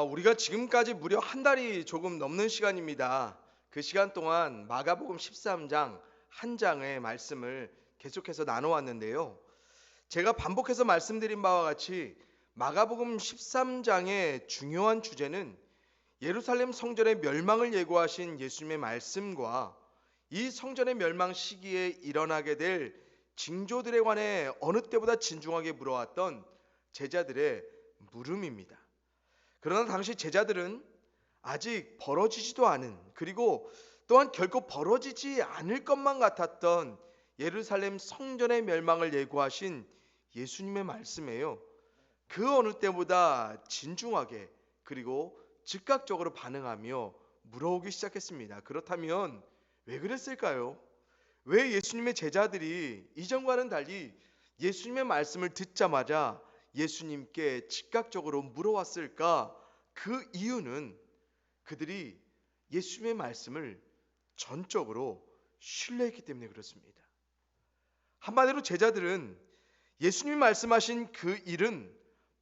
우리가 지금까지 무려 한 달이 조금 넘는 시간입니다. 그 시간 동안 마가복음 13장 한 장의 말씀을 계속해서 나눠왔는데요. 제가 반복해서 말씀드린 바와 같이 마가복음 13장의 중요한 주제는 예루살렘 성전의 멸망을 예고하신 예수님의 말씀과 이 성전의 멸망 시기에 일어나게 될 징조들에 관해 어느 때보다 진중하게 물어왔던 제자들의 물음입니다. 그러나 당시 제자들은 아직 벌어지지도 않은, 그리고 또한 결코 벌어지지 않을 것만 같았던 예루살렘 성전의 멸망을 예고하신 예수님의 말씀에요, 그 어느 때보다 진중하게 그리고 즉각적으로 반응하며 물어오기 시작했습니다. 그렇다면 왜 그랬을까요? 왜 예수님의 제자들이 이전과는 달리 예수님의 말씀을 듣자마자 예수님께 즉각적으로 물어왔을까? 그 이유는 그들이 예수님의 말씀을 전적으로 신뢰했기 때문에 그렇습니다. 한마디로 제자들은 예수님이 말씀하신 그 일은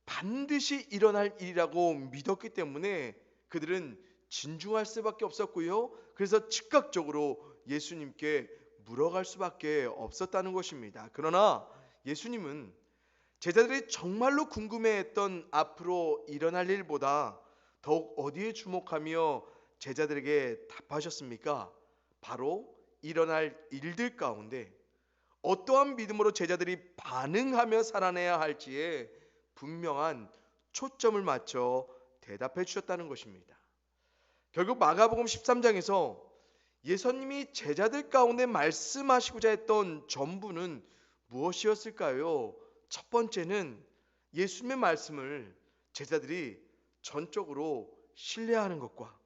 반드시 일어날 일이라고 믿었기 때문에 그들은 진중할 수밖에 없었고요. 그래서 즉각적으로 예수님께 물어갈 수밖에 없었다는 것입니다. 그러나 예수님은 제자들이 정말로 궁금해했던 앞으로 일어날 일보다 더욱 어디에 주목하며 제자들에게 답하셨습니까? 바로 일어날 일들 가운데 어떠한 믿음으로 제자들이 반응하며 살아내야 할지에 분명한 초점을 맞춰 대답해 주셨다는 것입니다. 결국 마가복음 13장에서 예수님이 제자들 가운데 말씀하시고자 했던 전부는 무엇이었을까요? 첫 번째는 예수님의 말씀을 제자들이 전적으로 신뢰하는 것과,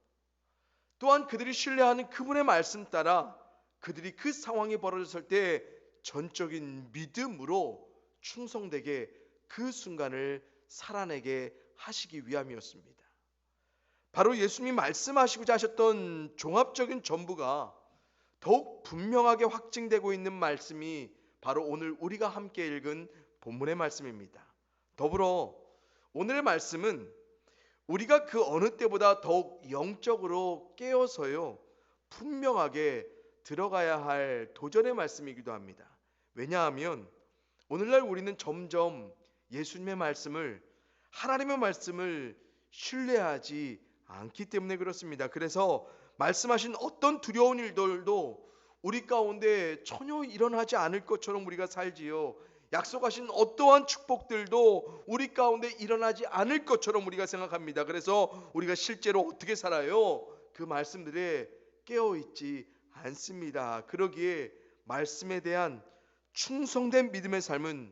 또한 그들이 신뢰하는 그분의 말씀 따라 그들이 그 상황이 벌어졌을 때 전적인 믿음으로 충성되게 그 순간을 살아내게 하시기 위함이었습니다. 바로 예수님이 말씀하시고자 하셨던 종합적인 전부가 더욱 분명하게 확증되고 있는 말씀이 바로 오늘 우리가 함께 읽은 본문의 말씀입니다. 더불어 오늘의 말씀은 우리가 그 어느 때보다 더욱 영적으로 깨어서요, 분명하게 들어가야 할 도전의 말씀이기도 합니다. 왜냐하면 오늘날 우리는 점점 예수님의 말씀을, 하나님의 말씀을 신뢰하지 않기 때문에 그렇습니다. 그래서 말씀하신 어떤 두려운 일들도 우리 가운데 전혀 일어나지 않을 것처럼 우리가 살지요. 약속하신 어떠한 축복들도 우리 가운데 일어나지 않을 것처럼 우리가 생각합니다. 그래서 우리가 실제로 어떻게 살아요? 그 말씀들에 깨어있지 않습니다. 그러기에 말씀에 대한 충성된 믿음의 삶은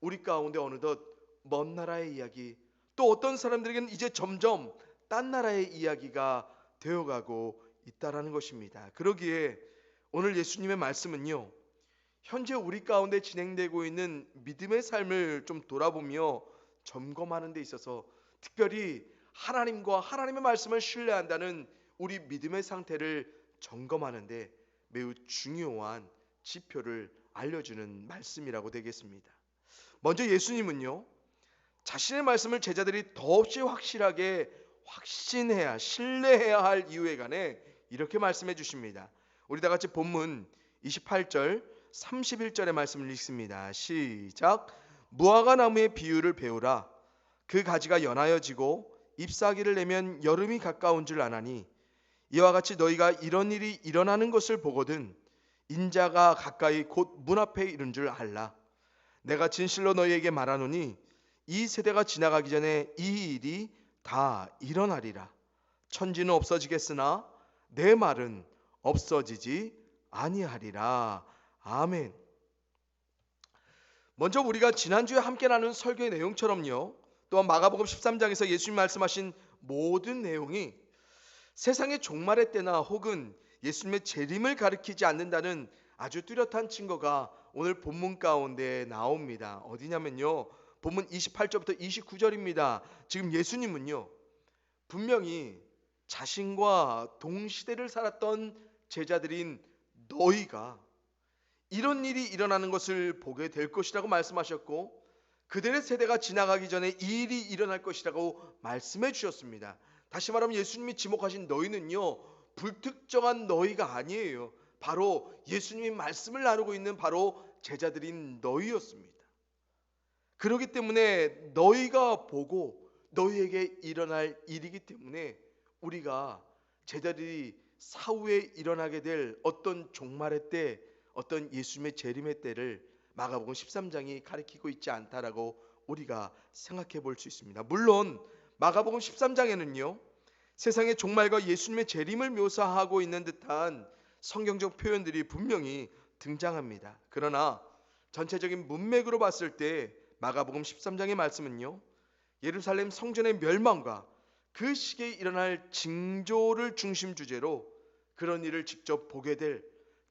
우리 가운데 어느덧 먼 나라의 이야기, 또 어떤 사람들에게는 이제 점점 딴 나라의 이야기가 되어가고 있다라는 것입니다. 그러기에 오늘 예수님의 말씀은요, 현재 우리 가운데 진행되고 있는 믿음의 삶을 좀 돌아보며 점검하는 데 있어서, 특별히 하나님과 하나님의 말씀을 신뢰한다는 우리 믿음의 상태를 점검하는데 매우 중요한 지표를 알려주는 말씀이라고 되겠습니다. 먼저 예수님은요, 자신의 말씀을 제자들이 더없이 확실하게 확신해야, 신뢰해야 할 이유에 관해 이렇게 말씀해 주십니다. 우리 다 같이 본문 28절 31절의 말씀을 읽습니다. 시작. 무화과 나무의 비유를 배우라. 그 가지가 연하여지고 잎사귀를 내면 여름이 가까운 줄 아나니, 이와 같이 너희가 이런 일이 일어나는 것을 보거든 인자가 가까이 곧 문 앞에 이른 줄 알라. 내가 진실로 너희에게 말하노니 이 세대가 지나가기 전에 이 일이 다 일어나리라. 천지는 없어지겠으나 내 말은 없어지지 아니하리라. 아멘. 먼저 우리가 지난주에 함께 나눈 설교의 내용처럼요, 또한 마가복음 13장에서 예수님 말씀하신 모든 내용이 세상의 종말의 때나 혹은 예수님의 재림을 가리키지 않는다는 아주 뚜렷한 증거가 오늘 본문 가운데 나옵니다. 어디냐면요, 본문 28절부터 29절입니다. 지금 예수님은요, 분명히 자신과 동시대를 살았던 제자들인 너희가 이런 일이 일어나는 것을 보게 될 것이라고 말씀하셨고, 그들의 세대가 지나가기 전에 이 일이 일어날 것이라고 말씀해 주셨습니다. 다시 말하면 예수님이 지목하신 너희는요, 불특정한 너희가 아니에요. 바로 예수님이 말씀을 나누고 있는 바로 제자들인 너희였습니다. 그렇기 때문에 너희가 보고 너희에게 일어날 일이기 때문에 우리가 제자들이 사후에 일어나게 될 어떤 종말의 때, 어떤 예수님의 재림의 때를 마가복음 13장이 가리키고 있지 않다라고 우리가 생각해 볼 수 있습니다. 물론 마가복음 13장에는요, 세상의 종말과 예수님의 재림을 묘사하고 있는 듯한 성경적 표현들이 분명히 등장합니다. 그러나 전체적인 문맥으로 봤을 때 마가복음 13장의 말씀은요, 예루살렘 성전의 멸망과 그 시기에 일어날 징조를 중심 주제로 그런 일을 직접 보게 될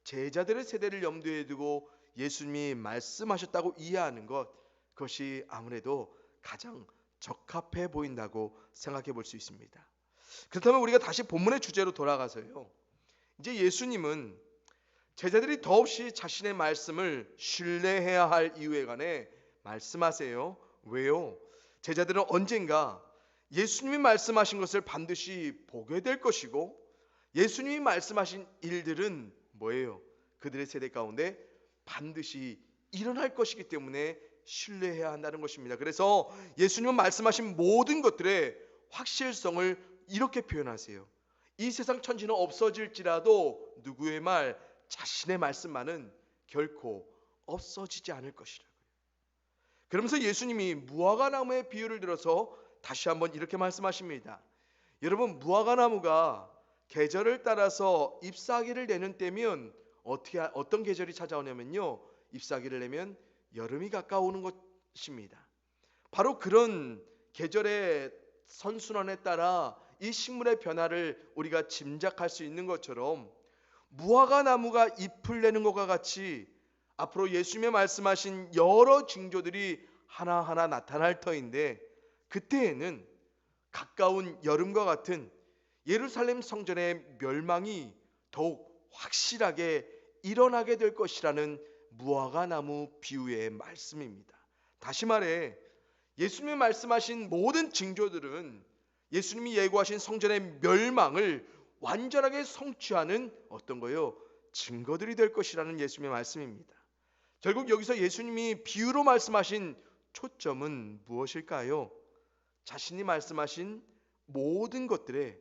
제자들의 세대를 염두에 두고 예수님이 말씀하셨다고 이해하는 것, 그것이 아무래도 가장 적합해 보인다고 생각해 볼 수 있습니다. 그렇다면 우리가 다시 본문의 주제로 돌아가서요, 이제 예수님은 제자들이 더없이 자신의 말씀을 신뢰해야 할 이유에 관해 말씀하세요. 왜요? 제자들은 언젠가 예수님이 말씀하신 것을 반드시 보게 될 것이고, 예수님이 말씀하신 일들은 뭐예요? 그들의 세대 가운데 반드시 일어날 것이기 때문에 신뢰해야 한다는 것입니다. 그래서 예수님은 말씀하신 모든 것들의 확실성을 이렇게 표현하세요. 이 세상 천지는 없어질지라도 누구의 말, 자신의 말씀만은 결코 없어지지 않을 것이라고요. 그러면서 예수님이 무화과나무의 비유를 들어서 다시 한번 이렇게 말씀하십니다. 여러분, 무화과나무가 계절을 따라서 잎사귀를 내는 때면 어떤 계절이 찾아오냐면요, 잎사귀를 내면 여름이 가까우는 것입니다. 바로 그런 계절의 선순환에 따라 이 식물의 변화를 우리가 짐작할 수 있는 것처럼 무화과나무가 잎을 내는 것과 같이 앞으로 예수님의 말씀하신 여러 징조들이 하나하나 나타날 터인데, 그때에는 가까운 여름과 같은 예루살렘 성전의 멸망이 더욱 확실하게 일어나게 될 것이라는 무화과나무 비유의 말씀입니다. 다시 말해 예수님이 말씀하신 모든 징조들은 예수님이 예고하신 성전의 멸망을 완전하게 성취하는 어떤 거요? 증거들이 될 것이라는 예수님의 말씀입니다. 결국 여기서 예수님이 비유로 말씀하신 초점은 무엇일까요? 자신이 말씀하신 모든 것들의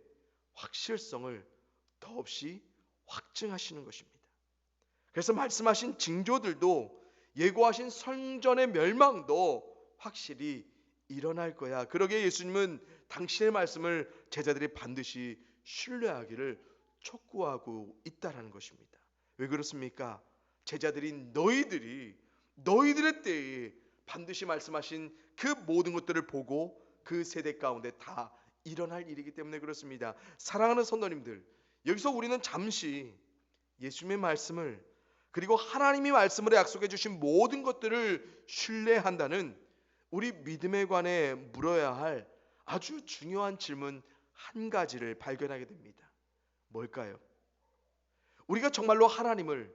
확실성을 더없이 확증하시는 것입니다. 그래서 말씀하신 징조들도 예고하신 성전의 멸망도 확실히 일어날 거야. 그러기에 예수님은 당신의 말씀을 제자들이 반드시 신뢰하기를 촉구하고 있다는 것입니다. 왜 그렇습니까? 제자들인 너희들의 때에 반드시 말씀하신 그 모든 것들을 보고 그 세대 가운데 다 일어날 일이기 때문에 그렇습니다. 사랑하는 성도님들, 여기서 우리는 잠시 예수님의 말씀을, 그리고 하나님이 말씀으로 약속해 주신 모든 것들을 신뢰한다는 우리 믿음에 관해 물어야 할 아주 중요한 질문 한 가지를 발견하게 됩니다. 뭘까요? 우리가 정말로 하나님을,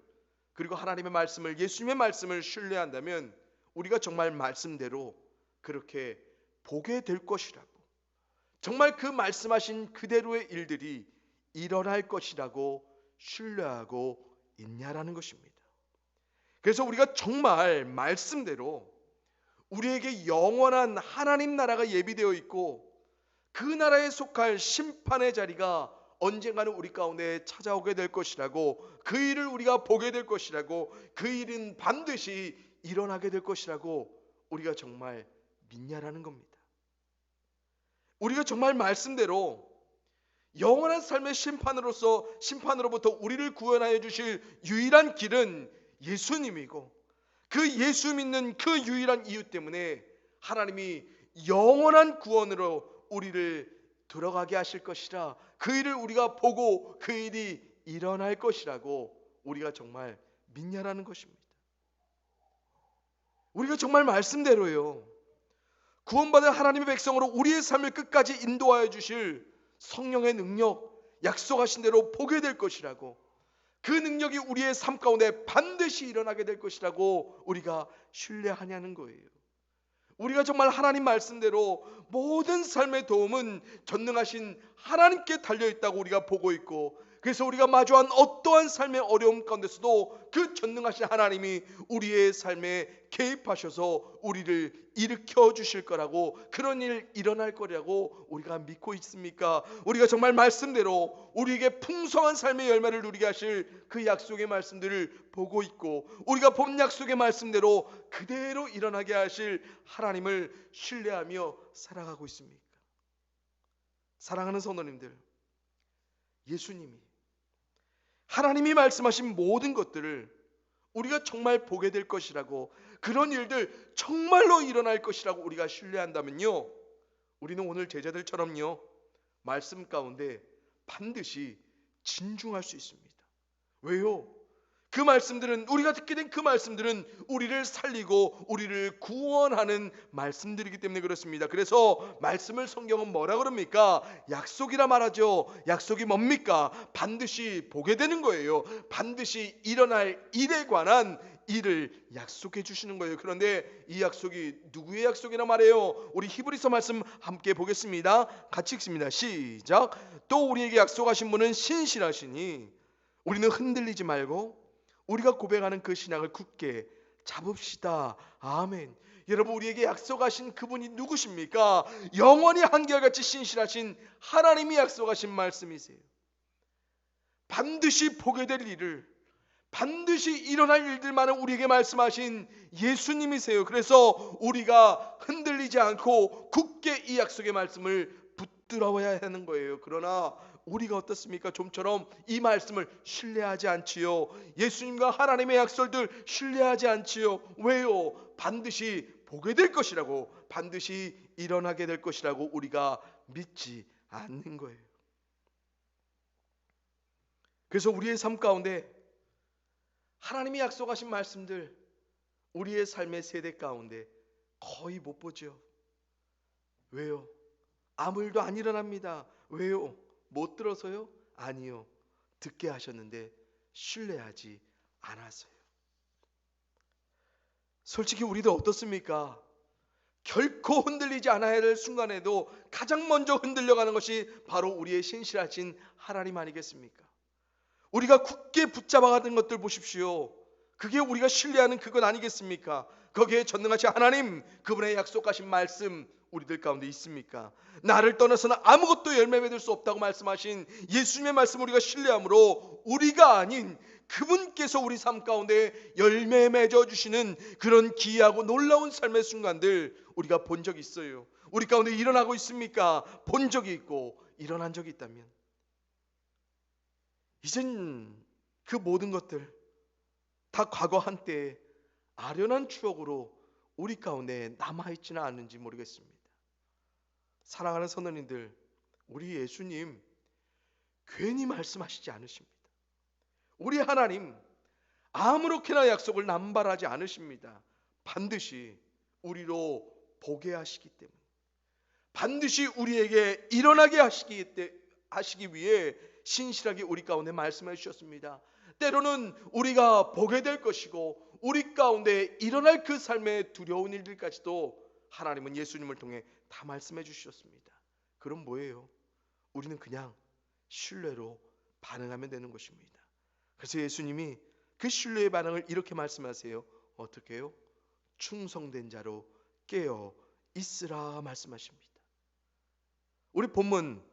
그리고 하나님의 말씀을, 예수님의 말씀을 신뢰한다면 우리가 정말 말씀대로 그렇게 보게 될 것이라고, 정말 그 말씀하신 그대로의 일들이 일어날 것이라고 신뢰하고 있냐라는 것입니다. 그래서 우리가 정말 말씀대로 우리에게 영원한 하나님 나라가 예비되어 있고, 그 나라에 속할 심판의 자리가 언젠가는 우리 가운데 찾아오게 될 것이라고, 그 일을 우리가 보게 될 것이라고, 그 일은 반드시 일어나게 될 것이라고 우리가 정말 믿냐라는 겁니다. 우리가 정말 말씀대로 영원한 삶의 심판으로부터 우리를 구원하여 주실 유일한 길은 예수님이고, 그 예수 믿는 그 유일한 이유 때문에 하나님이 영원한 구원으로 우리를 들어가게 하실 것이라, 그 일을 우리가 보고 그 일이 일어날 것이라고 우리가 정말 믿냐라는 것입니다. 우리가 정말 말씀대로요, 구원받은 하나님의 백성으로 우리의 삶을 끝까지 인도하여 주실 성령의 능력, 약속하신 대로 보게 될 것이라고, 그 능력이 우리의 삶 가운데 반드시 일어나게 될 것이라고 우리가 신뢰하냐는 거예요. 우리가 정말 하나님 말씀대로 모든 삶의 도움은 전능하신 하나님께 달려있다고 우리가 보고 있고, 그래서 우리가 마주한 어떠한 삶의 어려움 가운데서도 그 전능하신 하나님이 우리의 삶에 개입하셔서 우리를 일으켜 주실 거라고, 그런 일 일어날 거라고 우리가 믿고 있습니까? 우리가 정말 말씀대로 우리에게 풍성한 삶의 열매를 누리게 하실 그 약속의 말씀들을 보고 있고, 우리가 본 약속의 말씀대로 그대로 일어나게 하실 하나님을 신뢰하며 살아가고 있습니까? 사랑하는 성도님들, 예수님이, 하나님이 말씀하신 모든 것들을 우리가 정말 보게 될 것이라고, 그런 일들 정말로 일어날 것이라고 우리가 신뢰한다면요, 우리는 오늘 제자들처럼요, 말씀 가운데 반드시 진중할 수 있습니다. 왜요? 그 말씀들은, 우리가 듣게 된 그 말씀들은 우리를 살리고 우리를 구원하는 말씀들이기 때문에 그렇습니다. 그래서 말씀을 성경은 뭐라 그럽니까? 약속이라 말하죠. 약속이 뭡니까? 반드시 보게 되는 거예요. 반드시 일어날 일에 관한 일을 약속해 주시는 거예요. 그런데 이 약속이 누구의 약속이라 말해요? 우리 히브리서 말씀 함께 보겠습니다. 같이 읽습니다. 시작. 또 우리에게 약속하신 분은 신실하시니 우리는 흔들리지 말고 우리가 고백하는 그 신앙을 굳게 잡읍시다. 아멘. 여러분, 우리에게 약속하신 그분이 누구십니까? 영원히 한결같이 신실하신 하나님이 약속하신 말씀이세요. 반드시 보게 될 일을, 반드시 일어날 일들만을 우리에게 말씀하신 예수님이세요. 그래서 우리가 흔들리지 않고 굳게 이 약속의 말씀을 붙들어야 하는 거예요. 그러나 우리가 어떻습니까? 좀처럼 이 말씀을 신뢰하지 않지요. 예수님과 하나님의 약속들 신뢰하지 않지요. 왜요? 반드시 보게 될 것이라고, 반드시 일어나게 될 것이라고 우리가 믿지 않는 거예요. 그래서 우리의 삶 가운데 하나님이 약속하신 말씀들, 우리의 삶의 세대 가운데 거의 못 보죠. 왜요? 아무 일도 안 일어납니다. 왜요? 못 들어서요? 아니요. 듣게 하셨는데 신뢰하지 않아서요. 솔직히 우리도 어떻습니까? 결코 흔들리지 않아야 될 순간에도 가장 먼저 흔들려가는 것이 바로 우리의 신실하신 하나님 아니겠습니까? 우리가 굳게 붙잡아가는 것들 보십시오. 그게 우리가 신뢰하는 그것 아니겠습니까? 거기에 전능하신 하나님, 그분의 약속하신 말씀 우리들 가운데 있습니까? 나를 떠나서는 아무것도 열매 맺을 수 없다고 말씀하신 예수님의 말씀 우리가 신뢰함으로 우리가 아닌 그분께서 우리 삶 가운데 열매 맺어주시는 그런 기이하고 놀라운 삶의 순간들 우리가 본 적이 있어요. 우리 가운데 일어나고 있습니까? 본 적이 있고 일어난 적이 있다면 이젠 그 모든 것들 다 과거 한때 아련한 추억으로 우리 가운데 남아있지는 않은지 모르겠습니다. 사랑하는 선원님들, 우리 예수님 괜히 말씀하시지 않으십니다. 우리 하나님 아무렇게나 약속을 남발하지 않으십니다. 반드시 우리로 보게 하시기 때문에, 반드시 우리에게 일어나게 하시기 위해 신실하게 우리 가운데 말씀해 주셨습니다. 때로는 우리가 보게 될 것이고 우리 가운데 일어날 그 삶의 두려운 일들까지도 하나님은 예수님을 통해 다 말씀해 주셨습니다. 그럼 뭐예요? 우리는 그냥 신뢰로 반응하면 되는 것입니다. 그래서 예수님이 그 신뢰의 반응을 이렇게 말씀하세요. 어떻게 해요? 충성된 자로 깨어 있으라 말씀하십니다. 우리 본문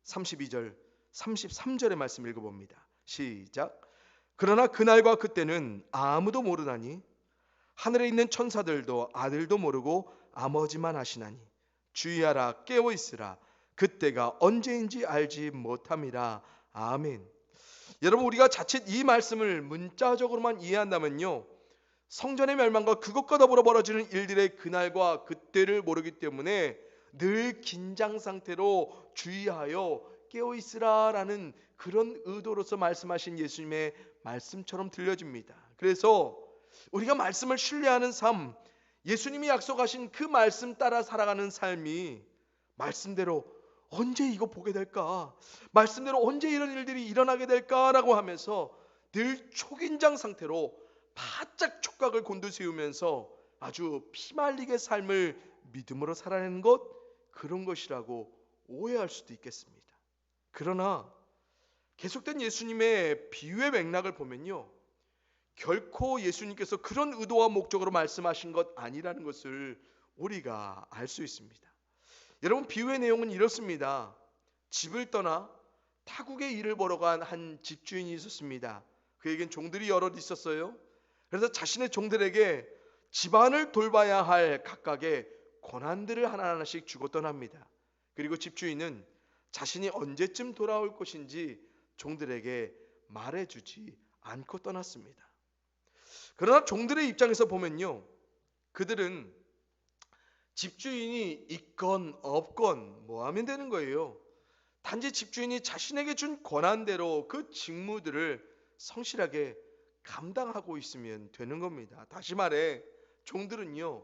32절 33절의 말씀 읽어봅니다. 시작. 그러나 그날과 그때는 아무도 모르나니 하늘에 있는 천사들도 아들도 모르고 아버지만 아시나니 주의하라, 깨어 있으라, 그때가 언제인지 알지 못함이라. 아멘. 여러분, 우리가 자칫 이 말씀을 문자적으로만 이해한다면요, 성전의 멸망과 그것과 더불어 벌어지는 일들의 그날과 그때를 모르기 때문에 늘 긴장 상태로 주의하여 깨어 있으라라는 그런 의도로서 말씀하신 예수님의 말씀처럼 들려집니다. 그래서 우리가 말씀을 신뢰하는 삶, 예수님이 약속하신 그 말씀 따라 살아가는 삶이 말씀대로 언제 이거 보게 될까? 말씀대로 언제 이런 일들이 일어나게 될까라고 하면서 늘 초긴장 상태로 바짝 촉각을 곤두세우면서 아주 피말리게 삶을 믿음으로 살아내는 것, 그런 것이라고 오해할 수도 있겠습니다. 그러나 계속된 예수님의 비유의 맥락을 보면요, 결코 예수님께서 그런 의도와 목적으로 말씀하신 것 아니라는 것을 우리가 알 수 있습니다. 여러분, 비유의 내용은 이렇습니다. 집을 떠나 타국의 일을 보러 간 한 집주인이 있었습니다. 그에겐 종들이 여럿 있었어요. 그래서 자신의 종들에게 집안을 돌봐야 할 각각의 권한들을 하나하나씩 주고 떠납니다. 그리고 집주인은 자신이 언제쯤 돌아올 것인지 종들에게 말해주지 않고 떠났습니다. 그러나 종들의 입장에서 보면요, 그들은 집주인이 있건 없건 뭐 하면 되는 거예요. 단지 집주인이 자신에게 준 권한대로 그 직무들을 성실하게 감당하고 있으면 되는 겁니다. 다시 말해, 종들은요,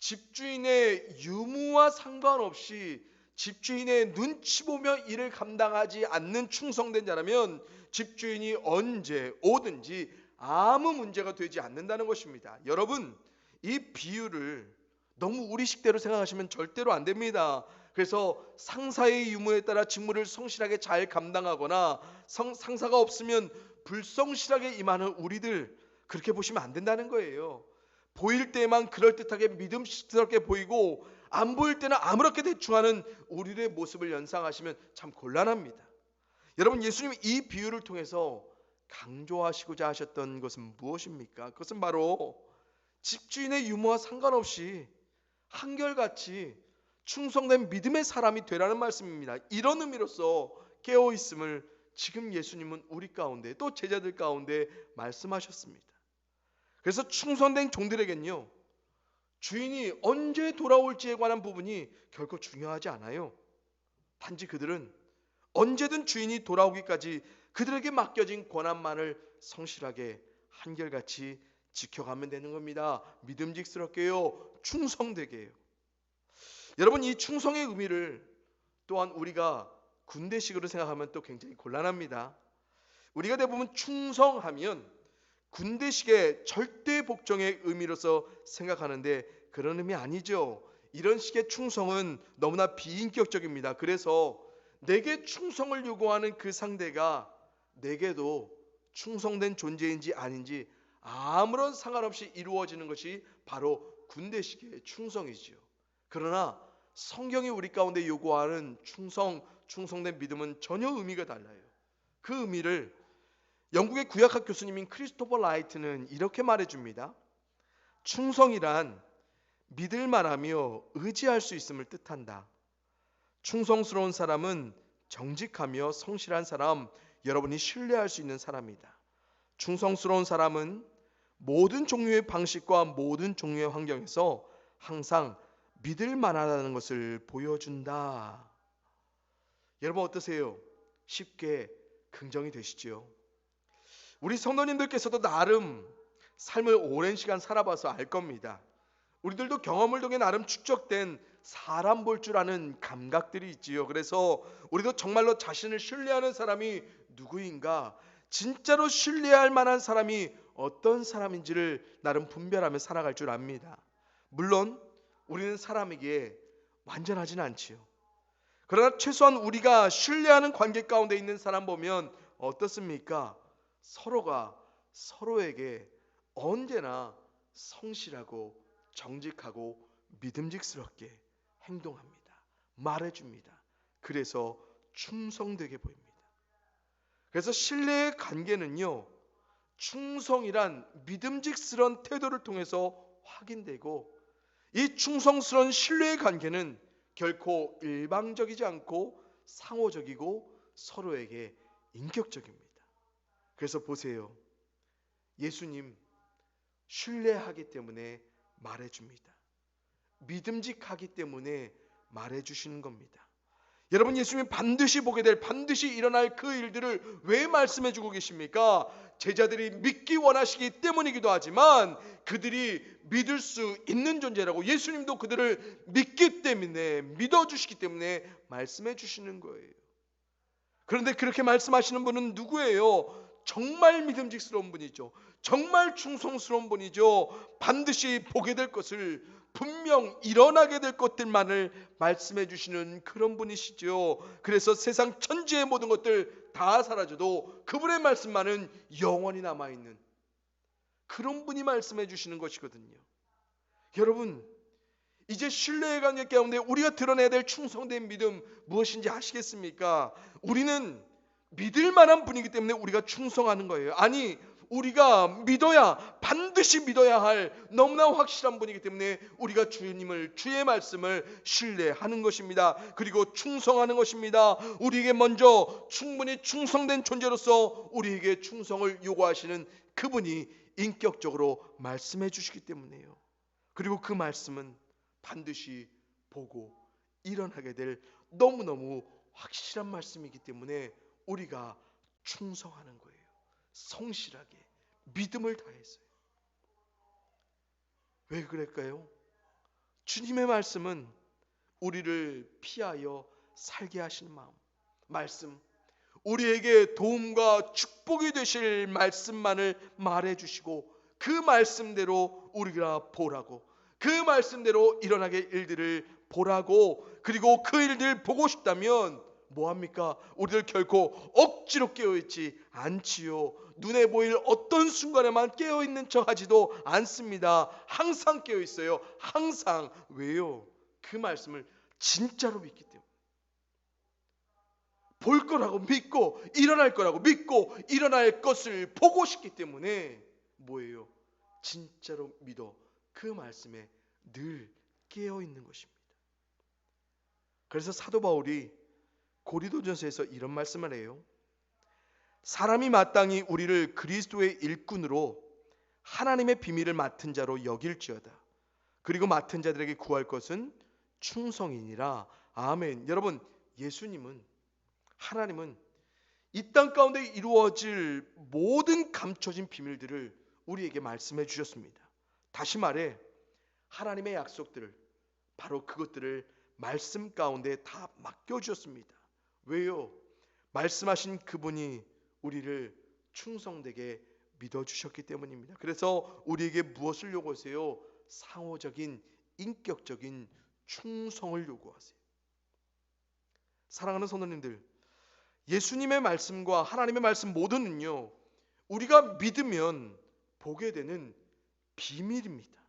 집주인의 유무와 상관없이 집주인의 눈치 보며 일을 감당하지 않는 충성된 자라면 집주인이 언제 오든지 아무 문제가 되지 않는다는 것입니다. 여러분, 이 비유를 너무 우리식대로 생각하시면 절대로 안 됩니다. 그래서 상사의 유무에 따라 직무를 성실하게 잘 감당하거나 상사가 없으면 불성실하게 임하는 우리들, 그렇게 보시면 안 된다는 거예요. 보일 때만 그럴듯하게 믿음직스럽게 보이고 안 보일 때는 아무렇게 대충하는 우리의 모습을 연상하시면 참 곤란합니다. 여러분, 예수님이 이 비유를 통해서 강조하시고자 하셨던 것은 무엇입니까? 그것은 바로 집주인의 유무와 상관없이 한결같이 충성된 믿음의 사람이 되라는 말씀입니다. 이런 의미로서 깨어있음을 지금 예수님은 우리 가운데, 또 제자들 가운데 말씀하셨습니다. 그래서 충성된 종들에겐요, 주인이 언제 돌아올지에 관한 부분이 결코 중요하지 않아요. 단지 그들은 언제든 주인이 돌아오기까지 그들에게 맡겨진 권한만을 성실하게 한결같이 지켜가면 되는 겁니다. 믿음직스럽게요, 충성되게요. 여러분, 이 충성의 의미를 또한 우리가 군대식으로 생각하면 또 굉장히 곤란합니다. 우리가 대부분 충성하면 군대식의 절대 복종의 의미로서 생각하는데 그런 의미 아니죠. 이런 식의 충성은 너무나 비인격적입니다. 그래서 내게 충성을 요구하는 그 상대가 내게도 충성된 존재인지 아닌지 아무런 상관없이 이루어지는 것이 바로 군대식의 충성이지요. 그러나 성경이 우리 가운데 요구하는 충성된 믿음은 전혀 의미가 달라요. 그 의미를 영국의 구약학 교수님인 크리스토퍼 라이트는 이렇게 말해줍니다. 충성이란 믿을 만하며 의지할 수 있음을 뜻한다. 충성스러운 사람은 정직하며 성실한 사람, 여러분이 신뢰할 수 있는 사람이다. 충성스러운 사람은 모든 종류의 방식과 모든 종류의 환경에서 항상 믿을 만하다는 것을 보여준다. 여러분, 어떠세요? 쉽게 긍정이 되시죠? 우리 성도님들께서도 나름 삶을 오랜 시간 살아봐서 알 겁니다. 우리들도 경험을 통해 나름 축적된 사람 볼 줄 아는 감각들이 있지요. 그래서 우리도 정말로 자신을 신뢰하는 사람이 누구인가, 진짜로 신뢰할 만한 사람이 어떤 사람인지를 나름 분별하며 살아갈 줄 압니다. 물론 우리는 사람에게 완전하진 않지요. 그러나 최소한 우리가 신뢰하는 관계 가운데 있는 사람 보면 어떻습니까? 서로가 서로에게 언제나 성실하고 정직하고 믿음직스럽게 행동합니다. 말해줍니다. 그래서 충성되게 보입니다. 그래서 신뢰의 관계는요, 충성이란 믿음직스러운 태도를 통해서 확인되고, 이 충성스러운 신뢰의 관계는 결코 일방적이지 않고 상호적이고 서로에게 인격적입니다. 그래서 보세요. 예수님 신뢰하기 때문에 말해줍니다. 믿음직하기 때문에 말해주시는 겁니다. 여러분, 예수님이 반드시 보게 될, 반드시 일어날 그 일들을 왜 말씀해주고 계십니까? 제자들이 믿기 원하시기 때문이기도 하지만 그들이 믿을 수 있는 존재라고, 예수님도 그들을 믿기 때문에, 믿어주시기 때문에 말씀해 주시는 거예요. 그런데 그렇게 말씀하시는 분은 누구예요? 정말 믿음직스러운 분이죠. 정말 충성스러운 분이죠. 반드시 보게 될 것을, 분명 일어나게 될 것들만을 말씀해 주시는 그런 분이시죠. 그래서 세상 천지의 모든 것들 다 사라져도 그분의 말씀만은 영원히 남아있는 그런 분이 말씀해 주시는 것이거든요. 여러분, 이제 신뢰의 관계 가운데 우리가 드러내야 될 충성된 믿음 무엇인지 아시겠습니까? 우리는 믿을 만한 분이기 때문에 우리가 충성하는 거예요. 아니, 우리가 믿어야, 반드시 믿어야 할 너무나 확실한 분이기 때문에 우리가 주님을, 주의 말씀을 신뢰하는 것입니다. 그리고 충성하는 것입니다. 우리에게 먼저 충분히 충성된 존재로서 우리에게 충성을 요구하시는 그분이 인격적으로 말씀해 주시기 때문이에요. 그리고 그 말씀은 반드시 보고 일어나게 될 너무너무 확실한 말씀이기 때문에 우리가 충성하는 거예요. 성실하게 믿음을 다해서요. 왜 그럴까요? 주님의 말씀은 우리를 피하여 살게 하시는 말씀, 우리에게 도움과 축복이 되실 말씀만을 말해주시고 그 말씀대로 우리가 보라고, 그 말씀대로 일어나게 일들을 보라고, 그리고 그 일들 보고 싶다면 뭐합니까? 우리들 결코 억지로 깨어있지 않지요. 눈에 보일 어떤 순간에만 깨어있는 척하지도 않습니다. 항상 깨어있어요. 항상. 왜요? 그 말씀을 진짜로 믿기 때문에. 볼 거라고 믿고 일어날 거라고 믿고 일어날 것을 보고 싶기 때문에 뭐예요? 진짜로 믿어 그 말씀에 늘 깨어있는 것입니다. 그래서 사도 바울이 고린도전서에서 이런 말씀을 해요. 사람이 마땅히 우리를 그리스도의 일꾼으로 하나님의 비밀을 맡은 자로 여길지어다. 그리고 맡은 자들에게 구할 것은 충성이니라. 아멘. 여러분, 예수님은, 하나님은 이 땅 가운데 이루어질 모든 감춰진 비밀들을 우리에게 말씀해 주셨습니다. 다시 말해 하나님의 약속들을, 바로 그것들을 말씀 가운데 다 맡겨주셨습니다. 왜요? 말씀하신 그분이 우리를 충성되게 믿어주셨기 때문입니다. 그래서 우리에게 무엇을 요구하세요? 상호적인, 인격적인 충성을 요구하세요. 사랑하는 성도님들, 예수님의 말씀과 하나님의 말씀 모두는요, 우리가 믿으면 보게 되는 비밀입니다.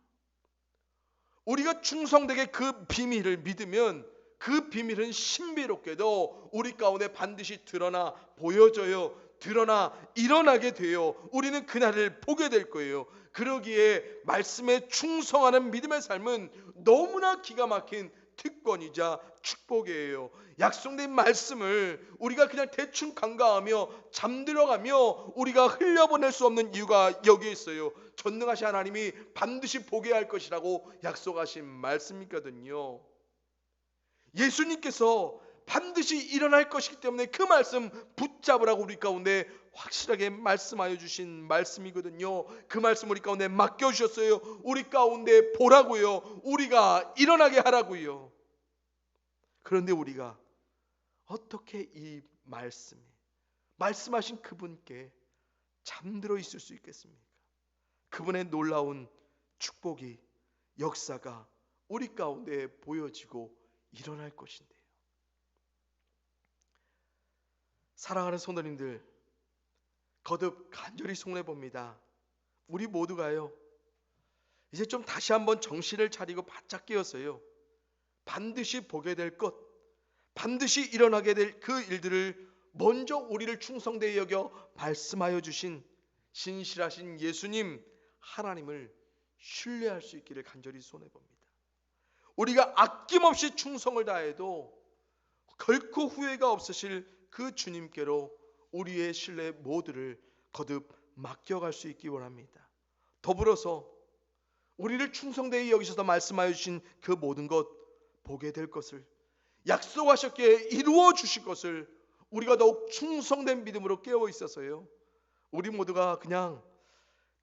우리가 충성되게 그 비밀을 믿으면 그 비밀은 신비롭게도 우리 가운데 반드시 드러나 보여져요. 드러나 일어나게 돼요. 우리는 그날을 보게 될 거예요. 그러기에 말씀에 충성하는 믿음의 삶은 너무나 기가 막힌 특권이자 축복이에요. 약속된 말씀을 우리가 그냥 대충 간과하며 잠들어가며 우리가 흘려보낼 수 없는 이유가 여기에 있어요. 전능하신 하나님이 반드시 보게 할 것이라고 약속하신 말씀이거든요. 예수님께서 반드시 일어날 것이기 때문에 그 말씀 붙잡으라고 우리 가운데 확실하게 말씀하여 주신 말씀이거든요. 그 말씀 우리 가운데 맡겨주셨어요. 우리 가운데 보라고요. 우리가 일어나게 하라고요. 그런데 우리가 어떻게 이 말씀에, 말씀하신 그분께 잠들어 있을 수 있겠습니까? 그분의 놀라운 축복이, 역사가 우리 가운데 보여지고 일어날 것인데요. 사랑하는 성도님들, 거듭 간절히 소원해 봅니다. 우리 모두가요, 이제 좀 다시 한번 정신을 차리고 바짝 깨어서요, 반드시 보게 될 것, 반드시 일어나게 될 그 일들을 먼저 우리를 충성되이 여겨 말씀하여 주신 신실하신 예수님 하나님을 신뢰할 수 있기를 간절히 소원해 봅니다. 우리가 아낌없이 충성을 다해도 결코 후회가 없으실 그 주님께로 우리의 신뢰 모두를 거듭 맡겨갈 수 있기 원합니다. 더불어서 우리를 충성되이 여기셔서 말씀하여 주신 그 모든 것, 보게 될 것을, 약속하셨기에 이루어 주실 것을 우리가 더욱 충성된 믿음으로 깨어 있어서요, 우리 모두가 그냥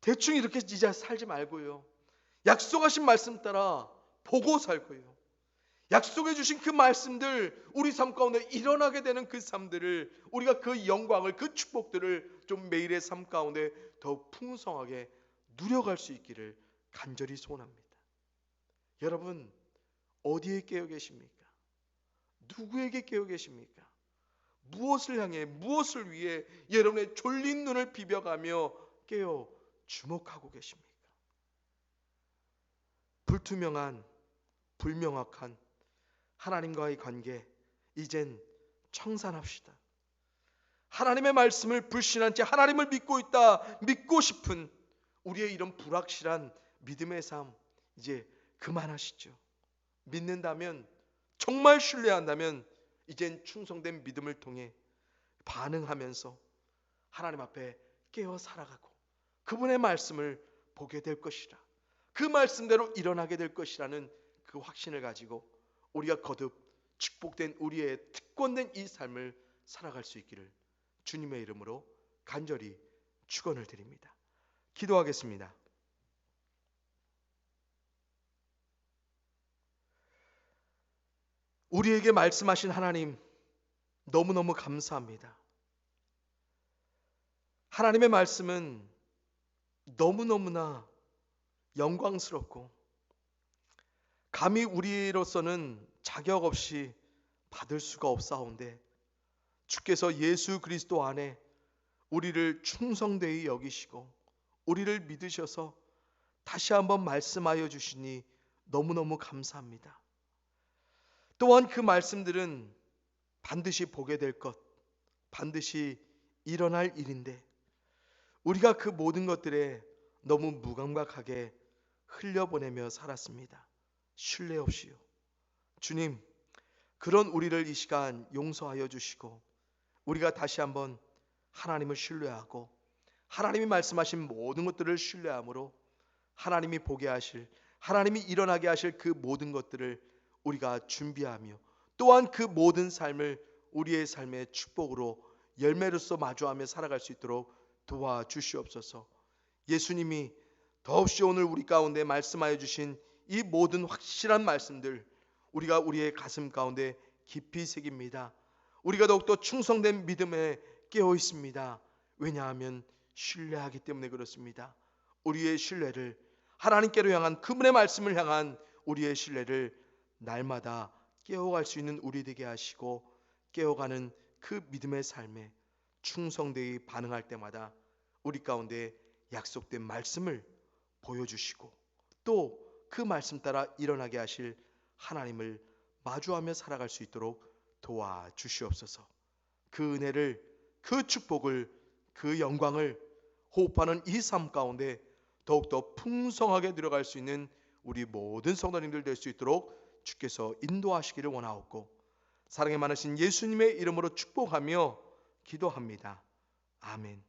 대충 이렇게 이제 살지 말고요, 약속하신 말씀 따라 보고 살 거예요. 약속해 주신 그 말씀들, 우리 삶 가운데 일어나게 되는 그 삶들을, 우리가 그 영광을, 그 축복들을 좀 매일의 삶 가운데 더욱 풍성하게 누려갈 수 있기를 간절히 소원합니다. 여러분, 어디에 깨어 계십니까? 누구에게 깨어 계십니까? 무엇을 향해, 무엇을 위해 여러분의 졸린 눈을 비벼가며 깨어 주목하고 계십니까? 불투명한, 불명확한 하나님과의 관계, 이젠 청산합시다. 하나님의 말씀을 불신한 채 하나님을 믿고 있다, 믿고 싶은 우리의 이런 불확실한 믿음의 삶, 이제 그만하시죠. 믿는다면, 정말 신뢰한다면 이젠 충성된 믿음을 통해 반응하면서 하나님 앞에 깨어 살아가고 그분의 말씀을 보게 될 것이라, 그 말씀대로 일어나게 될 것이라는 그 확신을 가지고 우리가 거듭 축복된 우리의 특권된 이 삶을 살아갈 수 있기를 주님의 이름으로 간절히 축원을 드립니다. 기도하겠습니다. 우리에게 말씀하신 하나님, 너무너무 감사합니다. 하나님의 말씀은 너무너무나 영광스럽고 감히 우리로서는 자격 없이 받을 수가 없사온데, 주께서 예수 그리스도 안에 우리를 충성되이 여기시고 우리를 믿으셔서 다시 한번 말씀하여 주시니 너무너무 감사합니다. 또한 그 말씀들은 반드시 보게 될 것, 반드시 일어날 일인데 우리가 그 모든 것들에 너무 무감각하게 흘려보내며 살았습니다. 신뢰 없이요. 주님, 그런 우리를 이 시간 용서하여 주시고 우리가 다시 한번 하나님을 신뢰하고 하나님이 말씀하신 모든 것들을 신뢰함으로 하나님이 보게 하실, 하나님이 일어나게 하실 그 모든 것들을 우리가 준비하며 또한 그 모든 삶을 우리의 삶의 축복으로 열매로서 마주하며 살아갈 수 있도록 도와주시옵소서. 예수님이 더없이 오늘 우리 가운데 말씀하여 주신 이 모든 확실한 말씀들, 우리가 우리의 가슴 가운데 깊이 새깁니다. 우리가 더욱더 충성된 믿음에 깨어 있습니다. 왜냐하면 신뢰하기 때문에 그렇습니다. 우리의 신뢰를, 하나님께로 향한 그분의 말씀을 향한 우리의 신뢰를 날마다 깨어갈 수 있는 우리 되게 하시고, 깨어가는 그 믿음의 삶에 충성되이 반응할 때마다 우리 가운데 약속된 말씀을 보여주시고 또 그 말씀 따라 일어나게 하실 하나님을 마주하며 살아갈 수 있도록 도와주시옵소서. 그 은혜를, 그 축복을, 그 영광을 호흡하는 이 삶 가운데 더욱더 풍성하게 들어갈 수 있는 우리 모든 성도님들 될 수 있도록 주께서 인도하시기를 원하옵고, 사랑에 많으신 예수님의 이름으로 축복하며 기도합니다. 아멘.